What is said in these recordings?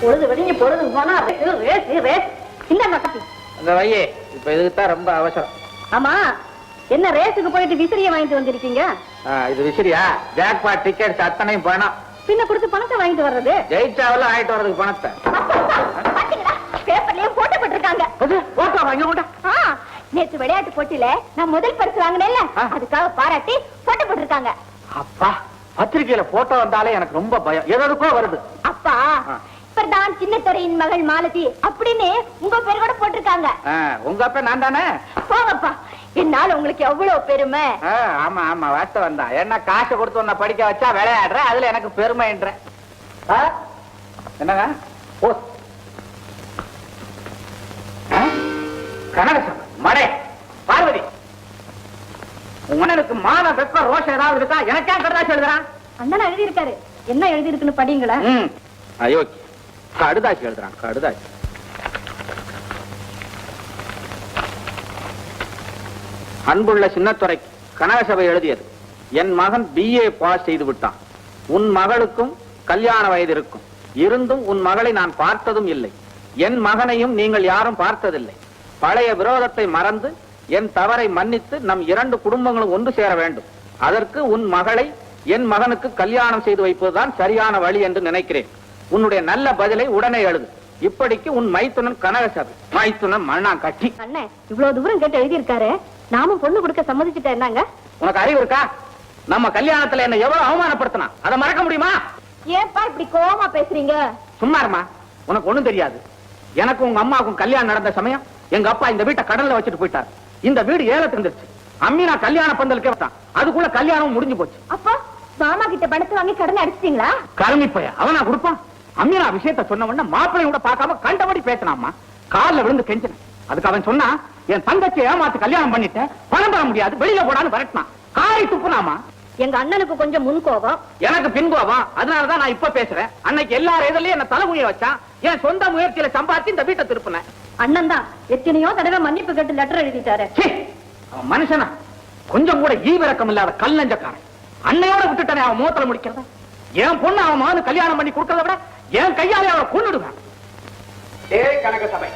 பொழுது வெடிங்க பொழுது போனா இந்த வையே இப்ப இதுக்குத்தான் ரொம்ப அவசரம். ஆமா, என்ன ரேஸுக்கு போயிட்டு விசிறிய வாங்கிட்டு வந்திருக்கீங்க? இது விசிறியா? ஜாக்பாட் டிக்கெட் அத்தனையும் பணம். பின்ன கொடுத்து பணத்தை வாங்கிட்டு வர்றது? ஜெயிச்சாவல ஆயிட்டு வர்றதுக்கு பணத்தை. பேப்பர்லயும் போட்டோ போட்டிருக்காங்க. போட்டோ வாங்க கூட. நேற்று விளையாட்டு போட்டியில நான் முதல் பரிசு வாங்கினேன்ல, அதுக்காக பாராட்டி போட்டோ போட்டிருக்காங்க. அப்பா, பத்திரிகையில போட்டோ வந்தாலே எனக்கு ரொம்ப பயம், எதுக்கோ வருது. அப்பா, பிரதான் சின்னத்துறையின் மகள் மாலதி அப்படின்னு உங்க பேர் கூட போட்டிருக்காங்க. உங்க அப்பா நான் தானே? போங்கப்பா, என்னால உங்களுக்கு எவ்வளவு பெருமை. ஆமா ஆமா, வார்த்தை வந்தா என்ன காசு கொடுத்து உன்னை படிக்க வச்சா விளையாடுற, அதுல எனக்கு பெருமைன்ற. என்னங்க கனகசம் மடே பார்வதி, உனக்கு மான வெப்ப ரோஷம் ஏதாவது இருக்கா? எனக்கே கடுதாசி எழுதுறான். அண்ணன் எழுதி இருக்காரு, என்ன எழுதி இருக்குன்னு படிங்களா? ஐயோ, கடுதாசி எழுதுறான், கடுதாசி. அன்புள்ள சின்னத்துறை கனகசபை எழுதியது. என் மகன் BA பாஸ் செய்து விட்டான். உன் மகளுக்கும் கல்யாண வயது இருக்கும், இருந்தும் உன் மகளை நான் பார்த்ததும் இல்லை. என் மகனையும் நீங்கள் யாரும் பார்த்ததில்லை. பழைய விரோதத்தை மறந்து என் தவறை மன்னித்து நம் 2 குடும்பங்களும் ஒன்று சேர வேண்டும். அதற்கு உன் மகளை என் மகனுக்கு கல்யாணம் செய்து வைப்பதுதான் சரியான வழி என்று நினைக்கிறேன். உன்னுடைய நல்ல பதிலை உடனே எழுது. இப்படிக்கு உன் மைத்துனன் கனகசபை. மைத்துனன் மண்ணாங்கட்டி. அண்ணன் இவ்வளவு தூரம் கேட்டு எழுதி இருக்காரு, நாமும் பொண்ணு கொடுக்க சம்மதிச்சுட்டேன். என்னங்க உனக்கு அறிவு இருக்கா? நம்ம கல்யாணத்துல என்ன எவ்வளவு அவமானப்படுத்தினா அதை மறக்க முடியுமா? ஏன்பா இப்படி கோவமா பேசுறீங்க? சும்மா இருமா, உனக்கு ஒண்ணும் தெரியாது. எனக்கு உங்க அம்மாவுக்கும் கல்யாணம் நடந்த சமயம் எங்க அப்பா இந்த வீட்டை கடல்ல வச்சுட்டு போயிட்டார். இந்த வீடு ஏலத்து இருந்துச்சு. அம்மீனா கல்யாண பந்தலுக்கே வந்தான், அதுக்குள்ள கல்யாணம் முடிஞ்சு போச்சு. அப்பா, மாமா கிட்ட பணத்தை வாங்கி கடனை அடிச்சிட்டீங்களா? கருமிப்பைய அவனா கொடுப்பான். அம்மீனா விஷயத்த சொன்ன உடனே மாப்பிள்ளையும் கூட பார்க்காம கண்டபடி பேசினாமா. காலில் விழுந்து கெஞ்சினேன். அதுக்கு அவன் சொன்னா, என் தங்கச்சி ஏமாத்து கல்யாணம் பண்ணிட்டேன், பணம் பெற முடியாது, வெளியில போடான்னு விரட்டினான். காரி துப்புனாமா. எங்க அண்ணனுக்கு கொஞ்சம் முன் கோபம், எனக்கு பின் கோபம். அதனாலதான் நான் இப்ப பேசுறேன். அன்னைக்கு எல்லாரும் இதுலயும் என்ன தலைமுடிய வச்சான். என் சொந்த முயற்சியில சம்பாதிச்சு இந்த வீட்டை திருப்பினேன். அண்ணன் தான் எத்தனையோ தடவை மன்னிப்பு கேட்டு லெட்டர் எழுதிட்டாரு. அவன் மனுஷனா? கொஞ்சம் கூட ஈவிரக்கம் இல்லாத கல்லஞ்சக்காரன். அன்னையோட விட்டுட்டானே அவன் முகத்துல முடிக்கிறத. என் பொண்ணு அவன் மகனு கல்யாணம் பண்ணி கொடுக்கறத விட என் கையாலே அவனை கொன்னுடுவேன். கனகசபை,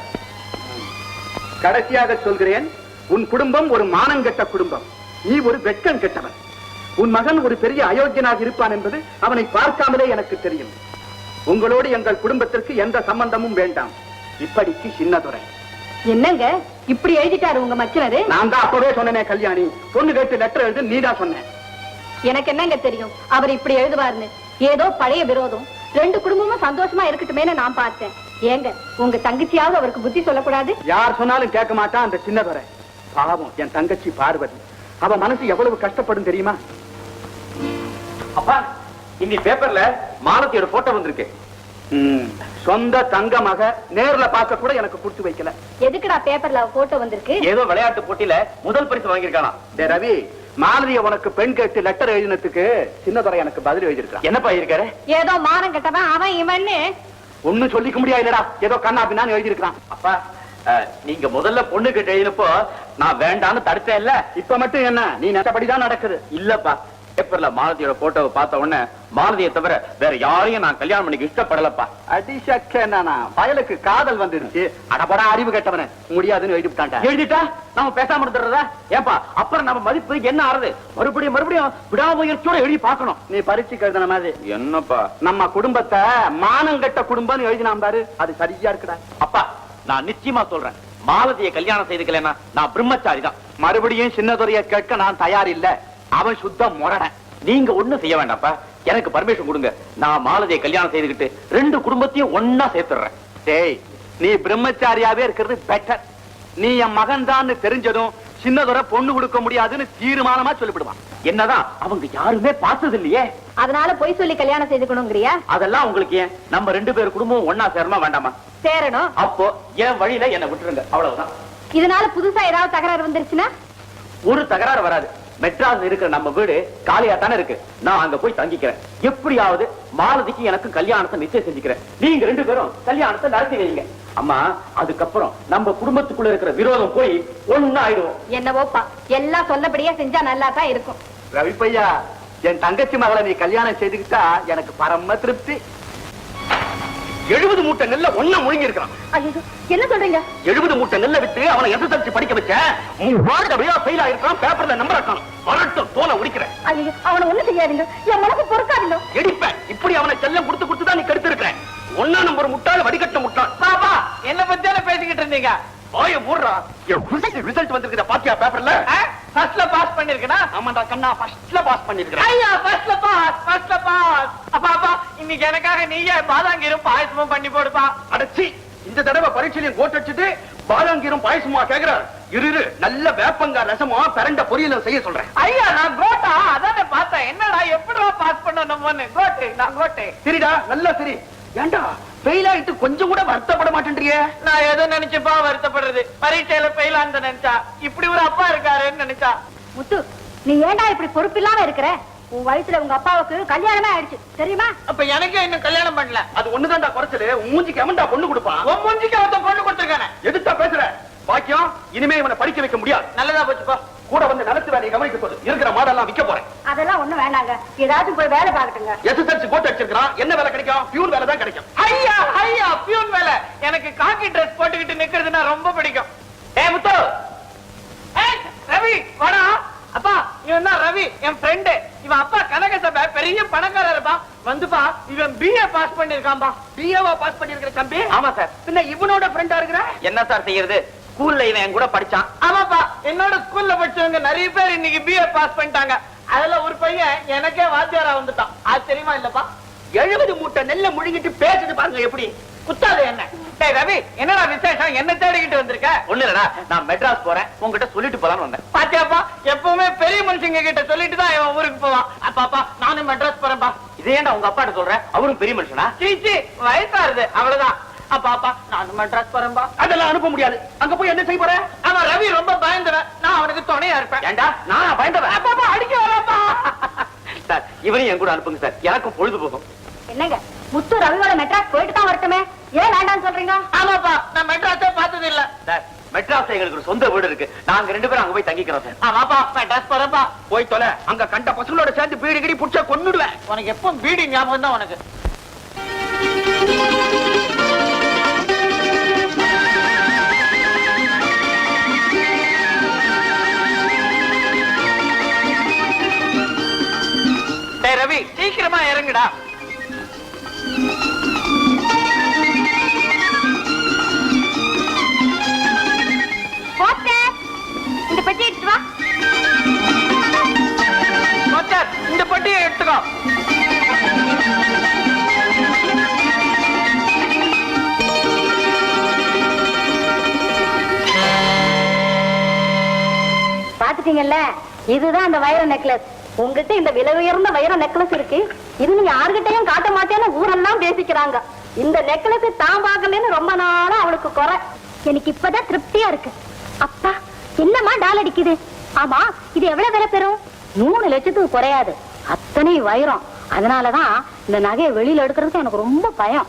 கடைசியாக சொல்கிறேன், உன் குடும்பம் ஒரு மானங்கெட்ட குடும்பம். நீ ஒரு வெட்கம் கெட்டவன். உன் மகன் ஒரு பெரிய அயோக்கியனாக இருப்பான் என்பது அவனை பார்க்காமலே எனக்கு தெரியும். உங்களோடு எங்கள் குடும்பத்திற்கு எந்த சம்பந்தமும் வேண்டாம். இப்படிக்கு சின்னதுரை. என்னங்க இப்படி எழுதிட்டாரு உங்க மச்சனரு? நான் தான் அப்பவே சொன்னேனே கல்யாணி, பொண்ணு கேட்டு லெட்டர் எழுது நீ தான் சொன்ன. எனக்கு என்னங்க தெரியும் அவர் இப்படி எழுதுவாருன்னு. ஏதோ பழைய விரோதம், 2 குடும்பமும் சந்தோஷமா இருக்கட்டுமே நான் பார்த்தேன். ஏங்க உங்க தங்கச்சியாவது அவருக்கு புத்தி சொல்லக்கூடாது? யார் சொன்னாலும் கேட்க மாட்டான் அந்த சின்னதுரை. பாவம் என் தங்கச்சி பார்வதி, அவ மனசு எவ்வளவு கஷ்டப்படும் தெரியுமா? அப்பா, இந்த பேப்பர்ல மாலத்தியோட போட்டோ வந்திருக்கு. சொந்த தங்கமாக நேர்ல பார்க்க கூட எனக்கு கொடுத்து வைக்கல. எதுக்குடா பேப்பர்ல போட்டோ வந்திருக்கு? ஏதோ விளையாட்டு போட்டியில முதல் பரிசு வாங்கியிருக்கானா. ரவி, மாலதிய உனக்கு பெண் கேட்டு லெட்டர் எழுதினதுக்கு சின்னதுரை எனக்கு பதில் எழுதியிருக்கான். என்னப்பா இருக்காரு? ஏதோ மானம் கெட்டவன் அவன் இவன்னு ஒண்ணும் சொல்லிக்க முடியாதுடா. ஏதோ கண்ணா பின்னான்னு எழுதியிருக்கான். அப்பா, நீங்க முதல்ல பொண்ணு கேட்டு எழுதினப்போ நான் வேண்டான்னு தடுத்தேன் இல்ல? இப்ப மட்டும் என்ன நீ நட்டபடிதான் நடக்குது? இல்லப்பா, பேப்பர்ல மாலதியோட போட்டோவை பார்த்த உடனே மாலதியை தவிர வேற யாரையும் நான் கல்யாணம் பண்ணிக்க இஷ்டப்படலப்பா. அடிசக்கேனா பயலுக்கு காதல் வந்துருச்சு. அடபடா அறிவு கெட்டவன, முடியாதுன்னு எழுதிட்டான். எழுதிட்டா நம்ம பேசாம இருந்துடுறதா? ஏப்பா, அப்புறம் நம்ம மதிப்பு என்ன ஆறுது? மறுபடியும் விடாமுயற்சியோட எழுதி பார்க்கணும். நீ பரீட்சைக்கு எழுதின மாதிரி. என்னப்பா, நம்ம குடும்பத்தை மானங்கெட்ட குடும்பம்னு எழுதினாம் பாரு, அது சரியா இருக்குடா. அப்பா, நான் நிச்சயமா சொல்றேன், மாலதியை கல்யாணம் செய்துக்கலன்னா நான் பிரம்மச்சாரி தான். மறுபடியும் சின்னதுரைய கேட்க நான் தயார் இல்ல. அவன் சுத்தம் முரடன். நீங்க ஒண்ணும் செய்ய வேண்டாப்பா, எனக்கு பர்மிஷன் கொடுங்க. நான் மாலதியை கல்யாணம் செய்துக்கிட்டு 2 குடும்பத்தையும் ஒன்னா சேர்த்துறேன். டேய், நீ பிரம்மச்சாரியாவே இருக்கிறது பெட்டர். நீ என் மகன் தான் தெரிஞ்சதும் சின்னதுரை பொண்ணு கொடுக்க முடியாதுன்னு தீர்மானமா சொல்லிவிடுவான். என்னதான் அவங்க யாருமே பார்த்தது இல்லையே, அதனால பொய் சொல்லி கல்யாணம் செய்துக்கணுங்கிறியா? அதெல்லாம் உங்களுக்கு ஏன்? நம்ம 2 பேர் குடும்பம் ஒன்னா சேரமா வேண்டாமா? சேரணும். அப்போ என் வழியில என்ன விட்டுருங்க, அவ்வளவுதான். இதனால புதுசா ஏதாவது தகராறு வந்துருச்சுன்னா? ஒரு தகராறு வராது. மெட்ராஸ் இருக்கிற நம்ம வீடு காலியா தானே இருக்கு. நான் அங்க போய் தங்கிக்கிறேன். எப்படியாவது மாலதிக்கு எனக்கு கல்யாணத்தை நிச்சயம் செஞ்சுக்கிறேன். நீங்க 2 பேரும் கல்யாணத்தை நடத்தி வைங்க. அம்மா, அதுக்கப்புறம் நம்ம குடும்பத்துக்குள்ள இருக்கிற விரோதம் போய் ஒண்ணு ஆயிடுவோம். என்னவோப்பா, எல்லாம் சொல்லபடியா செஞ்சா நல்லா தான் இருக்கும். ரவி பையா, என் தங்கச்சி மகளை நீ கல்யாணம் செய்துக்கிட்டா எனக்கு பரம திருப்தி. 70 மூட்டை நெல்ல ஒண்ணா முழுங்கி இருக்கான். ஐயோ, என்ன சொல்றீங்க? 70 மூட்டை நெல்ல வித்து அவனை SSLC படிக்க வச்ச. ஃபெயில் ஆயிருக்கான். பேப்பர்ல நம்பர் ஆக்கணும். வரட்டும், தோலை உரிக்கிறேன். ஐயோ, அவனை ஒண்ணு செய்யாதீங்க. என் மனசு பொறுக்காதீங்க. எடிப்பேன். இப்படி அவனை செல்லம் கொடுத்து தான் நீ கெடுத்து இருக்க. ஒன்னா நம்பர் முட்டாள், வடிகட்ட முட்டாள். பாப்பா என்ன பத்தியால பேசிக்கிட்டு இருந்தீங்க? வாய மூடுறா. ரிசல்ட் வந்திருக்குதா பாத்தியா பேப்பர்ல? ஃபர்ஸ்ட்ல பாஸ் பண்ணிருக்கனா? ஆமாடா கண்ணா, ஃபர்ஸ்ட்ல பாஸ் பண்ணிருக்கேன். ஐயா ஃபர்ஸ்ட்ல பாஸ். அப்பா இன்னைக்கு எனக்காக நீயே பாதாங்கீரும் பாயசமும் பண்ணி போடுப்பா. அடச்சி, இந்த தடவை பரீட்சையிலும் கோட் அடிச்சுட்டு பாதாங்கீரும் பாயசமா கேக்குறாரு. இரு, நல்ல வேப்பங்காய் ரசமா பிரண்ட பொரியலும் செய்ய சொல்றேன். ஐயா நான் கோட்டா அதானே பார்த்தேன். என்னடா எப்படிடா பாஸ் பண்ணணும்னு? நான் கோட்டை. சரிடா, நல்லா சரி. ஏண்டா ஃபெயில் ஆயிட்டு கொஞ்சம் கூட வருத்தப்பட மாட்டேன்றியே? நான் எதை நினைச்சுப்பா வருத்தப்படுறது? பரீட்சையில ஃபெயில் ஆனது நினைச்சா, இப்படி ஒரு அப்பா இருக்காருன்னு நினைச்சா. முத்து, நீ ஏண்டா இப்படி பொறுப்பில்லாம இருக்கிற? உன் வயசுல உங்க அப்பாவுக்கு கல்யாணமே ஆயிடுச்சு தெரியுமா? அப்ப எனக்கே இன்னும் கல்யாணம் பண்ணல. அது ஒண்ணுதான்டா குறைச்சலு. உன் மூஞ்சிக்கு எவன்டா பொண்ணு கொடுப்பான்? உன் மூஞ்சிக்கு ஒருத்தன் பொண்ணு கொடுத்துருக்கானே. எதுத்தா பேசுற? பாக்கியம், இனிமே இவனை படிக்க வைக்க முடியாது. நல்லதா போச்சுப்பா. கூட வந்து நிலத்து வேலையை கவனிக்க சொல்லு. இருக்கிற மாடெல்லாம் விற்க போறேன். அதெல்லாம் ஒண்ணும் வேண்டாங்க. ஏதாச்சும் போய் வேலை பார்க்கட்டுங்க. SSLC code அடிச்சிருக்கான். என்ன வேலை கிடைக்கும்? பியூன் வேலை தான் கிடைக்கும். ஐயா பியூன் வேலை. எனக்கு காக்கி ட்ரெஸ் போட்டுக்கிட்டு நிக்கிறதுனா ரொம்ப பிடிக்கும். முத்து, ரவி வாடா. அப்பா இவன் தான் ரவி, என் ஃப்ரெண்டு. இவன் அப்பா கனக சபை பெரிய பணக்காரர் இருப்பா. வந்துப்பா, இவன் BA பாஸ் பண்ணிருக்கான்பா. BA-வா பாஸ் பண்ணிருக்கிற தம்பி? ஆமா சார். பின்ன இவனோட ஃப்ரெண்டா இருக்கிற? என்ன சார் செய்யறது? ஸ்கூல்ல இவன் என் கூட படிச்சான். ஆமாப்பா, என்னோட ஸ்கூல்ல படிச்சவங்க நிறைய பேர் இன்னைக்கு BA பாஸ் பண்ணிட்டாங்க. அதுல ஒரு பையன் எனக்கே வாத்தியாரா வந்துட்டான். அது தெரியுமா இல்லப்பா? 70 மூட்டை நெல்ல முழுங்கிட்டு பேசுது பாருங்க எப்படி. குத்தாது என்ன? டேய் ரவி, என்னடா விசேஷம்? என்ன தேடிக்கிட்டு வந்திருக்க? ஒண்ணு இல்லடா, நான் மெட்ராஸ் போறேன், உங்ககிட்ட சொல்லிட்டு போலான்னு வந்தேன். பாத்தியாப்பா, எப்பவுமே பெரிய மனுஷங்க கிட்ட சொல்லிட்டு தான் இவன் ஊருக்கு போவான். அப்பாப்பா நானும் மெட்ராஸ் போறேன்பா. இதே ஏன்டா உங்க அப்பாட்ட சொல்ற? அவரும் பெரிய மனுஷனா? சீச்சி, வயசாருது அவ்வளவுதான். அப்பாப்பா நானும் மெட்ராஸ் போறேன்பா. அதெல்லாம் அனுப்ப முடியாது. அங்க போய் என்ன செய்ய போற? அவன் ரவி ரொம்ப பயந்தவன். நான் அவனுக்கு துணையா இருப்பேன். ஏண்டா நான் பயந்தவன்? அப்பாப்பா அடிக்க வராப்பா. சார், இவனையும் என் கூட அனுப்புங்க சார். எனக்கும் பொழுது போகும். என்னங்க, முத்து ரவியோட மெட்ராஸ் போயிட்டு தான் வரட்டுமே, ஏன் வேண்டாம்னு சொல்றீங்க? ஆமாப்பா, நான் மெட்ராஸே பார்த்தது இல்ல. சார், மெட்ராஸ்ல எங்களுக்கு ஒரு சொந்த வீடு இருக்கு. நாங்க 2 பேரும் அங்க போய் தங்கிக்கிறோம் சார். ஆமாப்பா, மெட்ராஸ் போறப்பா. போய் தொலை. அங்க கண்ட பசங்களோட சேர்ந்து பீடி கிடி புடிச்சா கொன்னுடுவேன். உனக்கு எப்போ பீடி ஞாபகம் தான் உனக்கு. டேய் ரவி, சீக்கிரமா இறங்குடா. இந்த பெட்டி எடுத்து வா. மச்சான், இந்த பட்டியை எடுத்துக்கோ. பாத்துட்டீங்கல்ல, இதுதான் அந்த வைர நெக்லஸ். உங்ககிட்ட இந்த விலை உயர்ந்த வைர நெக்லஸ் இருக்கு. இது நீங்க யாருகிட்டையும் காட்ட மாட்டேன்னு ஊரெல்லாம் பேசிக்கிறாங்க. இந்த நெக்லஸ் தான் பார்க்கலன்னு ரொம்ப நாளா அவளுக்கு குறை. எனக்கு இப்பதான் திருப்தியா இருக்கு. அப்பா, என்னமா டால் அடிக்குது? ஆமா, இது எவ்வளவு விலை பெறும்? 3 லட்சத்துக்கு குறையாது. அத்தனை வைரம். அதனாலதான் இந்த நகையை வெளியில எடுக்கிறதுக்கு எனக்கு ரொம்ப பயம்.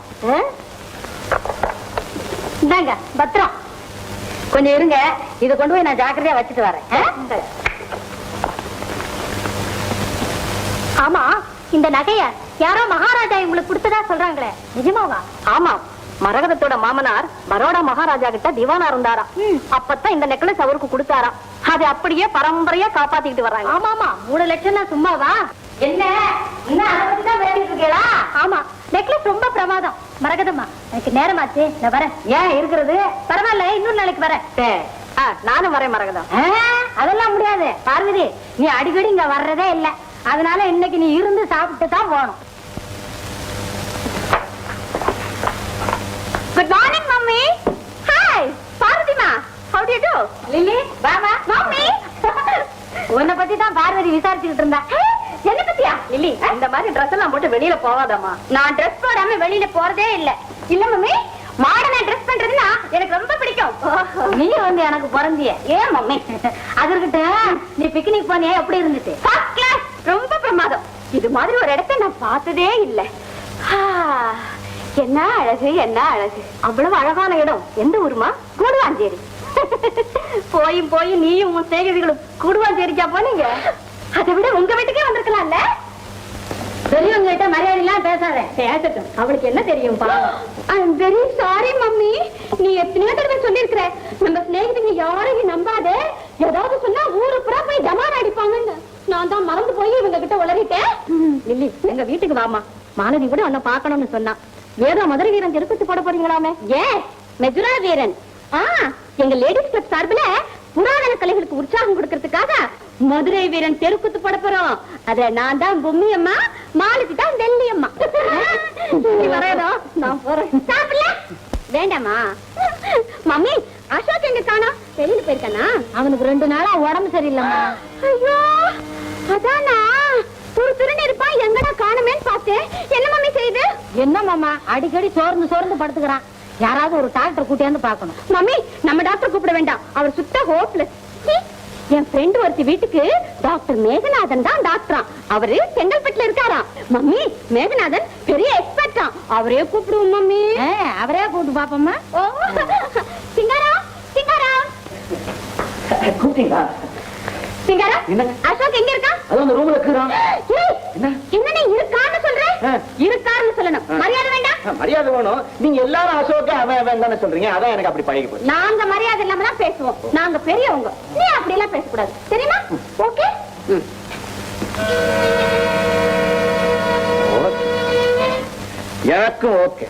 இந்தாங்க பத்திரம். கொஞ்சம் இருங்க, இதை கொண்டு போய் நான் ஜாக்கிரதையா வச்சுட்டு வரேன். ஆமா, இந்த நகைய யாரோ மகாராஜா உங்களுக்கு கொடுத்ததா சொல்றாங்களே, நிஜமாவா? ஆமா, மரகதத்தோட மாமனார் பரோடா மகாராஜா கிட்ட திவானா இருந்தாராம். அப்பதான் இந்த நெக்லஸ் அவருக்கு கொடுத்தாராம். அது அப்படியே பரம்பரையா காப்பாத்திக்கிட்டு வர்றாங்க. ஆமா ஆமா, 3 லட்சம் சும்மாவா? என்ன இன்னும் அதை பத்தி தான் பேசிட்டு இருக்கீங்களா? ஆமா, நெக்லஸ் ரொம்ப பிரமாதம். மரகதம்மா, எனக்கு நேரமாச்சு, நான் வரேன். ஏன் இருக்கிறது? பரவாயில்ல, இன்னொரு நாளைக்கு வரேன். நானும் வரேன் மரகதம். அதெல்லாம் முடியாது பார்வதி, நீ அடிக்கடி இங்க வர்றதே இல்ல. அதனால இன்னைக்கு நீ இருந்து சாப்பிட்டு தான் போகணும். Good morning, Mummy. Hi, Parvatima. How do you do? Lily, Baba, Mummy. உன்னை பத்தி தான் பார்வதி விசாரிச்சுக்கிட்டு இருந்தா. என்ன பத்தியா? லில்லி, இந்த மாதிரி ட்ரெஸ் எல்லாம் போட்டு வெளியில போவாதம்மா. நான் ட்ரெஸ் போடாம வெளியில போறதே இல்ல. இல்ல மம்மி, மாடர்னா ட்ரெஸ் பண்றதுன்னா எனக்கு ரொம்ப பிடிக்கும். நீ வந்து எனக்கு பிறந்திய. ஏன் மம்மி? அது இருக்கட்டும், நீ பிக்னிக் போனியா, எப்படி இருந்துச்சு? ஃபர்ஸ்ட் கிளாஸ், ரொம்ப பிரமாதம். இது மாதிரி ஒரு இடத்தை நான் பார்த்ததே இல்ல. என்ன அழகு, என்ன அழகு. அவ்வளவு அழகான இடம். எந்த ஊருமா? கூடுவாஞ்சேரி. போயும் போய் நீயும் உன் சேகரிகளும் கூடுவாஞ்சேரிக்கா போனீங்க? அதை விட உங்க வீட்டுக்கே வந்திருக்கலாம்ல. பெரியவங்க கிட்ட மரியாதை எல்லாம் பேசாத. பேசட்டும், அவளுக்கு என்ன தெரியும் பாவம். ஐ அம் வெரி சாரி மம்மி. நீ எத்தனையோ தடவை சொல்லிருக்கிற நம்ம ஸ்நேகிதங்க யாரையும் நம்பாத, ஏதாவது சொன்னா ஊரு புறா போய் டமார் அடிப்பாங்கன்னு. நான் தான் மறந்து போய் இவங்க கிட்ட உளறிட்டேன். லில்லி, எங்க வீட்டுக்கு வாமா, மாலதி கூட உன்னை பாக்கணும்னு சொன்னா. ஏதோ மதுரை வீரன் தெருக்குத்து போட போறீங்களாமே? ஏன் மெஜுரா வீரன்? எங்க லேடிஸ் கிளப் சார்பில புராதன கலைகளுக்கு உற்சாகம் கொடுக்கறதுக்காக மதுரை வீரன் தெருக்குத்து போட போறோம். அதுல நான் தான் பொம்மி அம்மா, மாலதி தான் வெள்ளி அம்மா. நீ வரையதோ நான் போறேன். சாப்பிடல வேண்டாமா? மம்மி, அசோக் எங்க காணோம்? வெளியில போயிருக்கானா? அவனுக்கு 2 நாளா உடம்பு சரியில்லைம்மா. ஐயோ, அதானா துரு துருன்னு இருப்பான், எங்கடா காணுமேன்னு பார்த்தேன். என்ன மம்மி செய்யுது? என்ன மாமா, அடிக்கடி சோர்ந்து படுத்துக்கிறான். யாராவது ஒரு டாக்டர் கூட்டியாந்து பாக்கணும். மம்மி, நம்ம டாக்டர் கூப்பிட வேண்டாம், அவர் சுத்த ஹோப்லெஸ். என் ஃப்ரெண்ட் ஒருத்தி வீட்டுக்கு டாக்டர் மேகநாதன் தான் டாக்டரா. அவரு செங்கல்பட்டுல இருக்காராம். மம்மி, மேகநாதன் பெரிய எக்ஸ்பர்ட்டா, அவரே கூப்பிடுவோம் மம்மி. அவரே கூப்பிட்டு பாப்போம்மா. சிங்காரா, சிங்காரா, கூப்பிட்டீங்களா? சிங்காரா, என்ன? அசோக் எங்க இருக்கான்? அது அந்த ரூம்ல இருக்கிறான். என்ன என்ன இருக்கான்னு சொல்றேன்? இருக்காருன்னு சொல்லணும். மரியாதை வேண்டாம்? மரியாதை வேணும். நீங்க எல்லாரும் அசோக அவன் தானே சொல்றீங்க, அதான் எனக்கு அப்படி பழகி போச்சு. நாங்க மரியாதை இல்லாம தான் பேசுவோம். நாங்க பெரியவங்க, நீ அப்படி எல்லாம் பேசக்கூடாது, தெரியுமா? ஓகே. எனக்கும் ஓகே.